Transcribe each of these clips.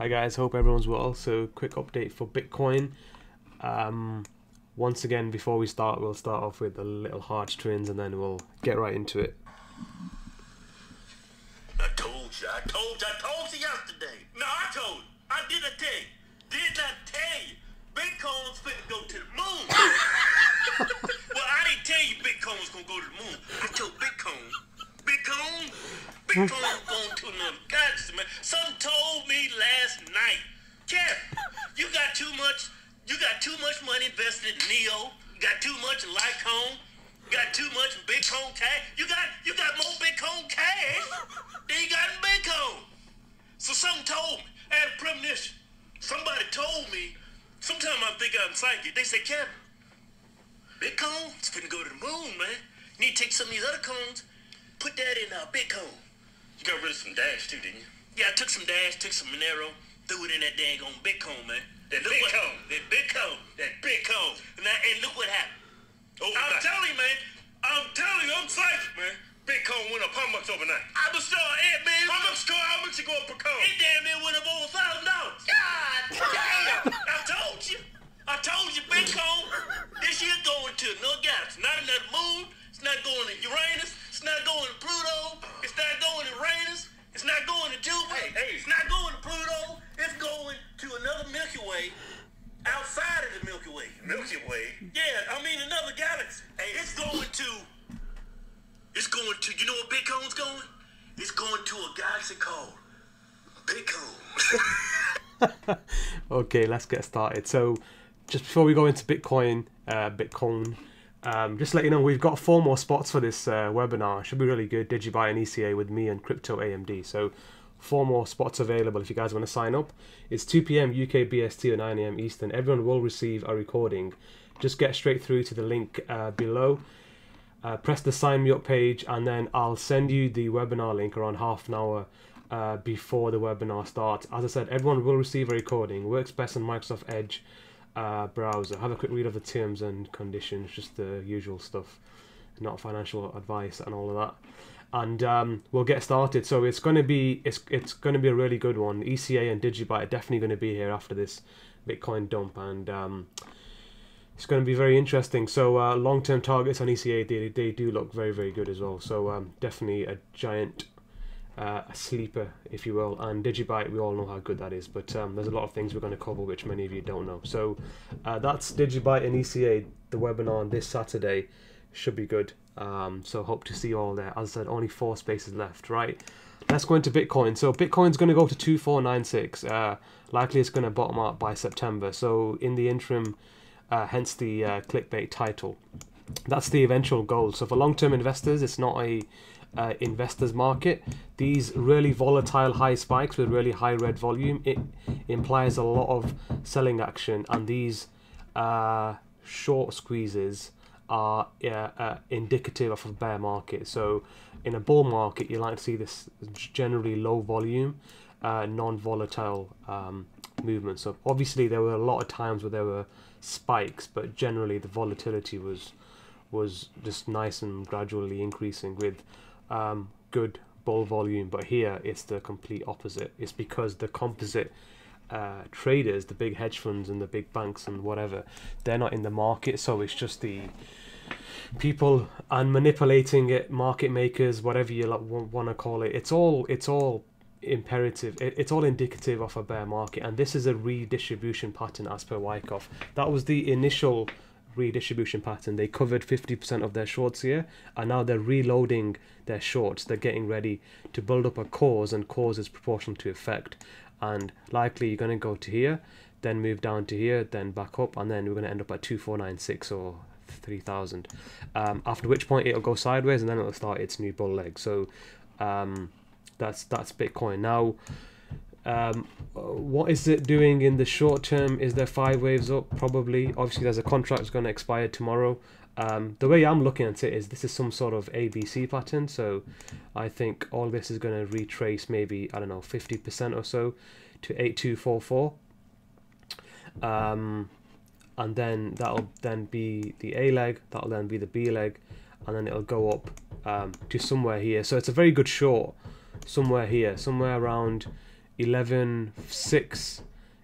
Hi guys, hope everyone's well. So quick update for Bitcoin. Once again, before we start, we'll start off with the little heart twins and then we'll get right into it. I told you yesterday. No, I didn't tell you. Did not tell you. Bitcoin's finna go to the moon. Well, I didn't tell you Bitcoin was gonna go to the moon. I told Bitcoin going to another galaxy, man. Some told me last night, Kevin, you got too much money invested in Neo. You got too much in Litecoin. You got too much in Bitcoin cash. You got more Bitcoin cash than you got in Bitcoin. So something told me, I had a premonition. Somebody told me, sometimes I think I'm psychic. They say, Kevin, Bitcoin's finna go to the moon, man. You need to take some of these other coins, put that in Bitcoin. You got rid of some Dash too, didn't you? Yeah, I took some Dash, took some Monero, threw it in that dang on Bitcoin, man. That Bitcoin. And look what happened. I'm telling you, man. I'm psychic, man. Bitcoin went up how much overnight? I was sure it, man. How much it go up per coin? It damn near went up over $1,000. God damn! I told you, Bitcoin this year going to no galaxy, not another moon. It's not going to Uranus. It's not going to Pluto. It's not going to Uranus. It's not going to Jupiter. It's not going to Pluto. It's going to another Milky Way outside of the Milky Way. Milky Way? Yeah, I mean another galaxy. It's going to, you know what Bitcoin's going? It's going to a galaxy called Bitcoin. Okay, let's get started. So just before we go into Bitcoin, just let you know, we've got 4 more spots for this webinar. It should be really good. Digibyte and ECA with me and Crypto AMD. So 4 more spots available if you guys want to sign up. It's 2 p.m. UK BST or 9 a.m. Eastern. Everyone will receive a recording. Just get straight through to the link below. Press the sign me up page and then I'll send you the webinar link around half an hour before the webinar starts. As I said, everyone will receive a recording. Works best on Microsoft Edge browser. Have a quick read of the terms and conditions, just the usual stuff, not financial advice and all of that. And we'll get started. So it's going to be a really good one. ECA and Digibyte are definitely going to be here after this Bitcoin dump, and it's going to be very interesting. So long-term targets on ECA, they do look very, very good as well. So definitely a giant a sleeper, if you will. And Digibyte, we all know how good that is, but there's a lot of things we're going to cover which many of you don't know. So that's Digibyte and ECA. The webinar on this Saturday should be good. So hope to see you all there. As I said, only 4 spaces left, right? Let's go into Bitcoin. So Bitcoin's going to go to 2496. Likely it's going to bottom out by September. So in the interim, hence the clickbait title. That's the eventual goal. So for long-term investors, it's not a investors market. These really volatile high spikes with really high red volume, it implies a lot of selling action, and these short squeezes are indicative of a bear market. So in a bull market, you like to see this generally low volume, non-volatile movement. So obviously there were a lot of times where there were spikes, but generally the volatility was just nice and gradually increasing with good bull volume. But here it's the complete opposite. It's because the composite traders, the big hedge funds and the big banks and whatever, they're not in the market. So it's just the people and manipulating it, market makers, whatever you want to call it. It's all imperative. It's all indicative of a bear market, and this is a redistribution pattern as per Wyckoff. That was the initial redistribution pattern. They covered 50% of their shorts here, and now they're reloading their shorts. They're getting ready to build up a cause, and cause is proportional to effect. And likely you're going to go to here, then move down to here, then back up, and then we're going to end up at 2496 or 3000. After which point it'll go sideways, and then it'll start its new bull leg. So that's Bitcoin. Now what is it doing in the short term? Is there 5 waves up? Probably. Obviously there's a contract that's going to expire tomorrow. The way I'm looking at it is this is some sort of ABC pattern. So I think all this is going to retrace maybe, I don't know, 50% or so to 8244. And then that'll then be the A leg, that'll then be the B leg, and then it'll go up to somewhere here. So it's a very good short somewhere here, somewhere around 11.6,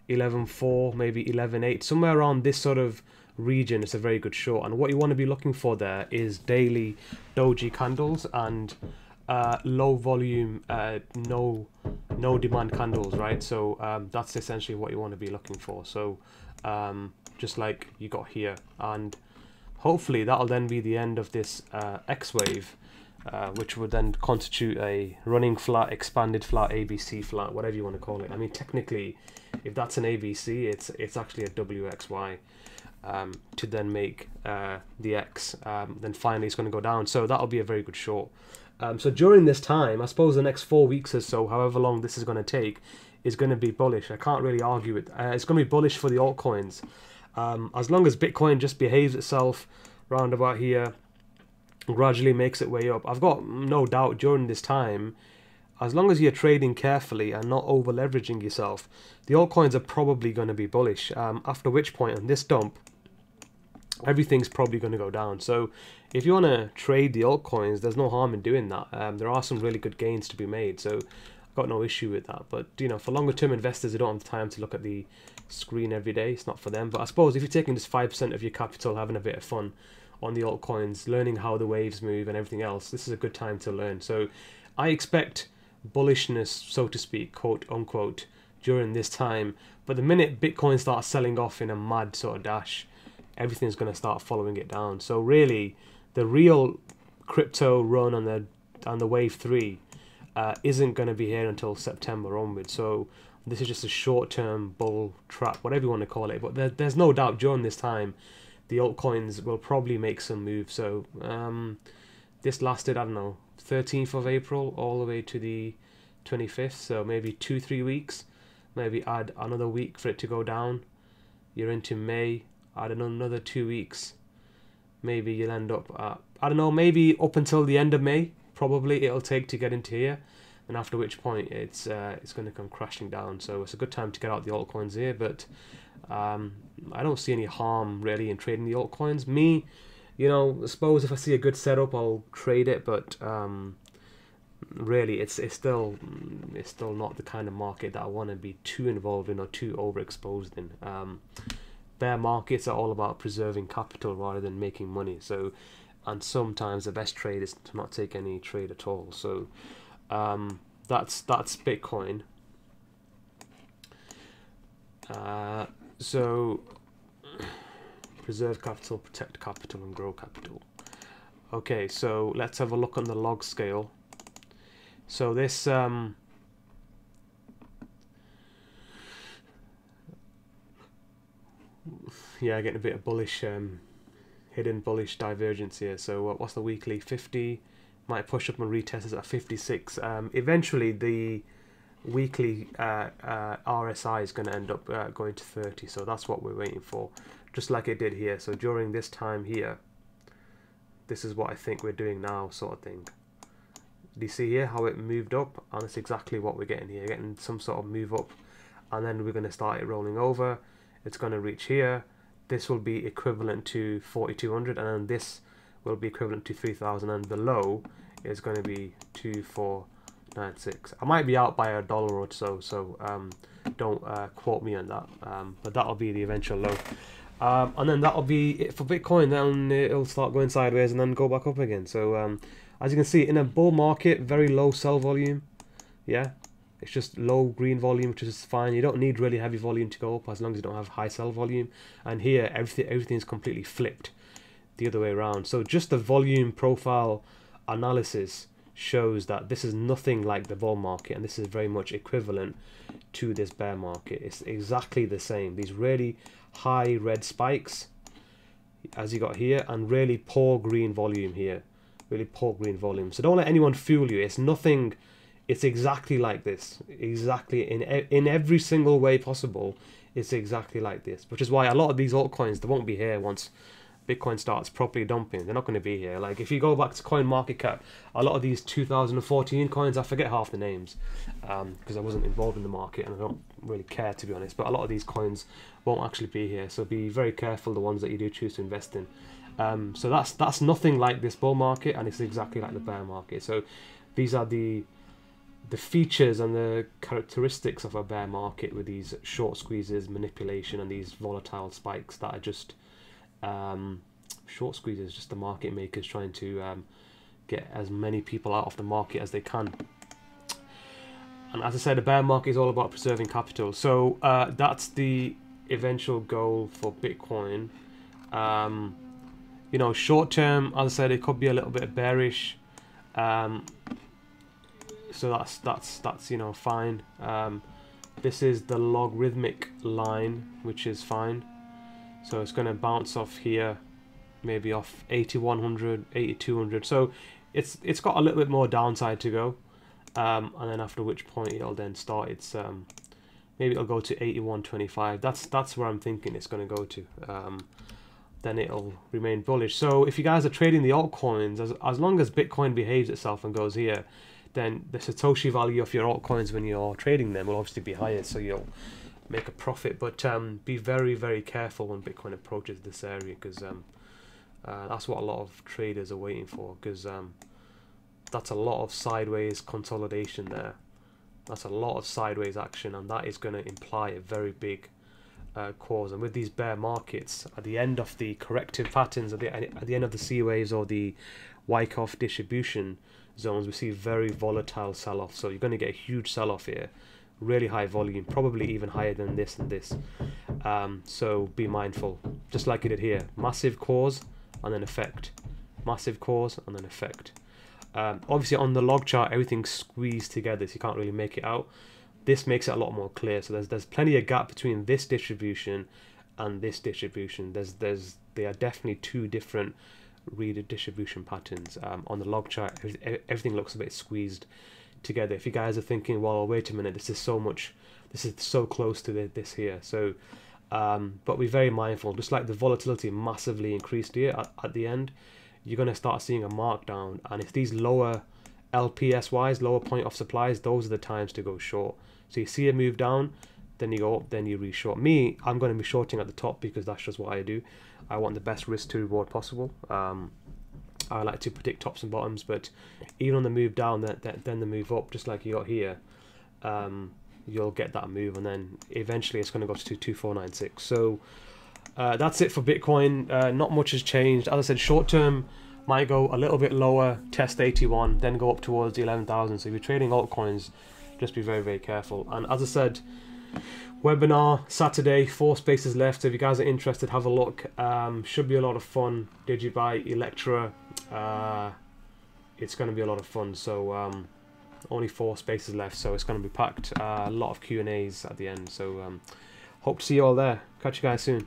11.4, maybe 11.8, somewhere around this sort of region. It's a very good short, and what you want to be looking for there is daily doji candles and low volume, no demand candles, right? So that's essentially what you want to be looking for. So just like you got here, and hopefully that'll then be the end of this X wave, which would then constitute a running flat, expanded flat, ABC flat, whatever you want to call it. I mean, technically, if that's an ABC, it's actually a WXY to then make the X. Then finally it's going to go down. So that'll be a very good short. So during this time, I suppose the next 4 weeks or so, however long this is going to take, is going to be bullish. I can't really argue it. It's going to be bullish for the altcoins. As long as Bitcoin just behaves itself round about here, gradually makes its way up, I've got no doubt during this time, as long as you're trading carefully and not over leveraging yourself, the altcoins are probably going to be bullish. After which point, on this dump, everything's probably going to go down. So if you want to trade the altcoins, there's no harm in doing that. There are some really good gains to be made, so I've got no issue with that. But you know, for longer term investors who don't have the time to look at the screen every day, it's not for them. But I suppose if you're taking just 5% of your capital, having a bit of fun on the altcoins, learning how the waves move and everything else, this is a good time to learn. So I expect bullishness, so to speak, quote unquote, during this time. But the minute Bitcoin starts selling off in a mad sort of dash, everything's going to start following it down. So really, the real crypto run on the wave 3 isn't going to be here until September onwards. So this is just a short-term bull trap, whatever you want to call it. But there's no doubt during this time, the altcoins will probably make some moves. So this lasted, I don't know, 13th of April all the way to the 25th. So maybe 2-3 weeks. Maybe add another week for it to go down. You're into May. Add another 2 weeks. Maybe you'll end up at, I don't know, maybe up until the end of May. Probably it'll take to get into here. And after which point it's going to come crashing down. So it's a good time to get out the altcoins here. But I don't see any harm really in trading the altcoins. Me, you know, I suppose if I see a good setup, I'll trade it. But really, it's still not the kind of market that I want to be too involved in or too overexposed in. Bear markets are all about preserving capital rather than making money. So, and sometimes the best trade is to not take any trade at all. So that's Bitcoin. So preserve capital, protect capital, and grow capital. Okay, so let's have a look on the log scale. So this yeah, getting a bit of bullish, hidden bullish divergence here. So what's the weekly? 50, might push up and retest it at 56. Eventually the weekly RSI is going to end up going to 30, so that's what we're waiting for, just like it did here. So during this time here, this is what I think we're doing now, sort of thing. Do you see here how it moved up? And that's exactly what we're getting here, getting some sort of move up, and then we're going to start it rolling over. It's going to reach here. This will be equivalent to 4,200, and then this will be equivalent to 3,000, and below is going to be 2,496. I might be out by $1 or so, so don't quote me on that. But that'll be the eventual low, and then that'll be it for Bitcoin. Then it'll start going sideways and then go back up again. So as you can see, in a bull market, very low sell volume. Yeah, it's just low green volume, which is fine. You don't need really heavy volume to go up as long as you don't have high sell volume. And here, everything's completely flipped the other way around. So just the volume profile analysis shows that this is nothing like the bull market, and this is very much equivalent to this bear market. It's exactly the same. These really high red spikes, as you got here, and really poor green volume here. Really poor green volume. So don't let anyone fool you. It's nothing. It's exactly like this. Exactly in every single way possible. It's exactly like this. Which is why a lot of these altcoins, they won't be here once Bitcoin starts properly dumping. They're not going to be here. Like if you go back to CoinMarketCap, a lot of these 2014 coins, I forget half the names because I wasn't involved in the market and I don't really care, to be honest. But a lot of these coins won't actually be here. So be very careful the ones that you do choose to invest in. So that's nothing like this bull market, and it's exactly like the bear market. So these are the the features and the characteristics of a bear market with these short squeezes, manipulation, and these volatile spikes that are just short squeezes, just the market makers trying to get as many people out of the market as they can. And as I said, the bear market is all about preserving capital. So that's the eventual goal for Bitcoin. You know, short term, as I said, it could be a little bit bearish. So that's you know, fine. This is the logarithmic line, which is fine. So it's going to bounce off here, maybe off 8100, 8200. So it's got a little bit more downside to go, and then after which point it'll then start its maybe it'll go to 8125. That's where I'm thinking it's going to go to. Then it'll remain bullish. So if you guys are trading the altcoins, as long as Bitcoin behaves itself and goes here, then the Satoshi value of your altcoins when you're trading them will obviously be higher, so you'll make a profit. But be very, very careful when Bitcoin approaches this area, because that's what a lot of traders are waiting for, because that's a lot of sideways consolidation there. That's a lot of sideways action, and that is going to imply a very big cause. And with these bear markets, at the end of the corrective patterns, at the end of the C waves or the Wyckoff distribution zones, we see very volatile sell-off. So you're going to get a huge sell-off here, really high volume, probably even higher than this and this. So be mindful, just like it did here. Massive cause and then effect, massive cause and then effect. Obviously on the log chart everything's squeezed together, so you can't really make it out. This makes it a lot more clear. So there's plenty of gap between this distribution and this distribution. They are definitely two different redistribution patterns. On the log chart everything looks a bit squeezed together. If you guys are thinking, well, wait a minute, this is so close to this here. So but be very mindful, just like the volatility massively increased here at the end, you're going to start seeing a markdown. And if these lower LPSYs, lower point of supplies, those are the times to go short. So you see a move down, then you go up, then you re-short. Me, I'm going to be shorting at the top because that's just what I do. I want the best risk to reward possible. I like to predict tops and bottoms, but even on the move down, then the move up, just like you got here, you'll get that move, and then eventually it's going to go to 2496. So that's it for Bitcoin. Not much has changed. As I said, short term might go a little bit lower, test 81, then go up towards the 11,000. So if you're trading altcoins, just be very, very careful. And as I said, webinar Saturday, 4 spaces left. So if you guys are interested, have a look. Should be a lot of fun. Digibyte, Electra, it's going to be a lot of fun. So only 4 spaces left, so it's going to be packed. A lot of Q&As at the end. So hope to see you all there. Catch you guys soon.